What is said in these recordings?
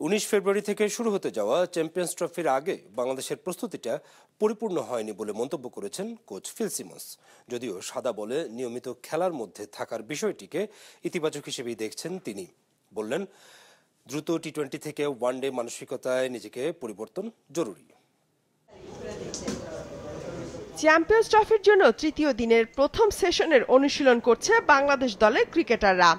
19 ফেব্রুয়ারি থেকে শুরু হতে যাওয়া চ্যাম্পিয়ন্স ট্রফির আগে বাংলাদেশের প্রস্তুতিটা পরিপূর্ণ হয়নি বলে মন্তব্য করেছেন কোচ ফিল সিমন্স। যদিও সাদা বলে নিয়মিত খেলার মধ্যে থাকার বিষয়টিকে ইতিবাচক হিসেবেই দেখছেন তিনি। বললেন, দ্রুত টি-20 থেকে ওয়ানডে মানসিকতায় নিজেকে পরিবর্তন জরুরি। চ্যাম্পিয়ন্স ট্রফির জন্য তৃতীয় দিনের প্রথম সেশনের অনুশীলন করছে বাংলাদেশ দলের ক্রিকেটাররা।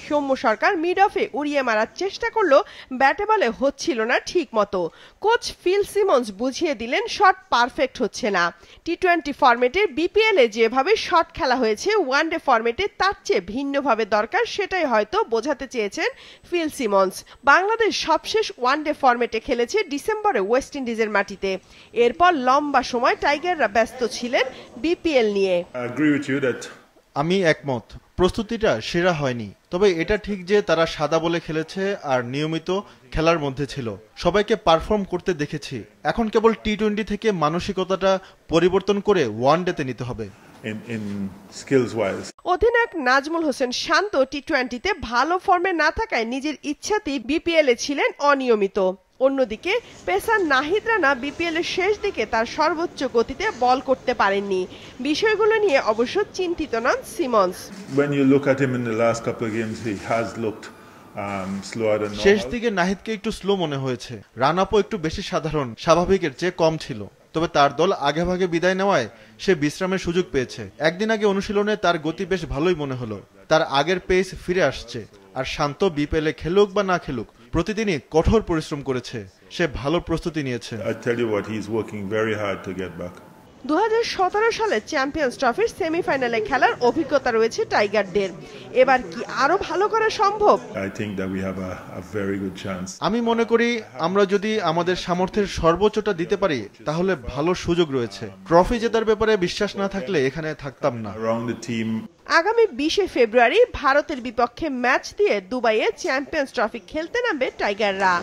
সৌম্য সরকার মিড অফে উড়িয়ে মারার চেষ্টা করলেও ব্যাটে বলে হচ্ছিল না ঠিক মতো। কোচ ফিল সিমন্স বুঝিয়ে দিলেন শট পারফেক্ট হচ্ছে না। টি-20 ফরম্যাটের বিপিএল এ যেভাবে শট খেলা হয়েছে ওয়ানডে ফরম্যাটে তার চেয়ে ভিন্নভাবে দরকার, সেটাই হয়তো বোঝাতে চেয়েছেন ফিল সিমন্স। বাংলাদেশ সবশেষ ওয়ানডে ফরম্যাটে খেলেছে ডিসেম্বরে ওয়েস্ট ইন্ডিজের মাটিতে। এরপর লম্বা সময় টাইগাররা ব্যস্ত ছিলেন বিপিএল নিয়ে। আমি একমত, প্রস্তুতিটা সেরা হয়নি, তবে এটা ঠিক যে তারা সাদা বলে খেলেছে আর নিয়মিত খেলার মধ্যে ছিল। সবাইকে পারফর্ম করতে দেখেছি। এখন কেবল টি-20 থেকে মানসিকতাটা পরিবর্তন করে ওয়ানডেতে নিতে হবে। অধিনায়ক নাজমুল হোসেন শান্ত টি-20তে ভালো ফর্মে না থাকায় নিজের ইচ্ছাতেই বিপিএল এ ছিলেন অনিয়মিত। অন্যদিকে পেসার নাহিদ রানা বিপিএল এর শেষ দিকে তার সর্বোচ্চ গতিতে বল করতে পারেননি। বিষয়গুলো নিয়ে অবশ্য চিন্তিত নন সিমন্স। শেষ দিকে নাহিদকে একটু স্লো মনে হয়েছে। রান আপও একটু বেশি সাধারণ, স্বাভাবিকের চেয়ে কম ছিল। তবে তার দল আগেভাগে বিদায় নেওয়ায় সে বিশ্রামের সুযোগ পেয়েছে। একদিন আগে অনুশীলনে তার গতি বেশ ভালোই মনে হলো। তার আগের পেস ফিরে আসছে। আর শান্ত বিপিএল এ খেলুক বা না খেলুক, প্রতিদিনই কঠোর পরিশ্রম করেছে। সে ভালো প্রস্তুতি নিয়েছে। 2017 সালে চ্যাম্পিয়ন্স ট্রফির সেমিফাইনালে খেলার অভিজ্ঞতা রয়েছে টাইগারদের। এবার কি আরো ভালো করা সম্ভব? আমি মনে করি আমরা যদি আমাদের সামর্থ্যের সর্বোচ্চটা দিতে পারি তাহলে ভালো সুযোগ রয়েছে। ট্রফি জেতার ব্যাপারে বিশ্বাস না থাকলে এখানে থাকতাম না। আগামী 20 ফেব্রুয়ারি ভারতের বিপক্ষে ম্যাচ দিয়ে দুবাইয়ে চ্যাম্পিয়ন্স ট্রফি খেলতে নামবে টাইগাররা।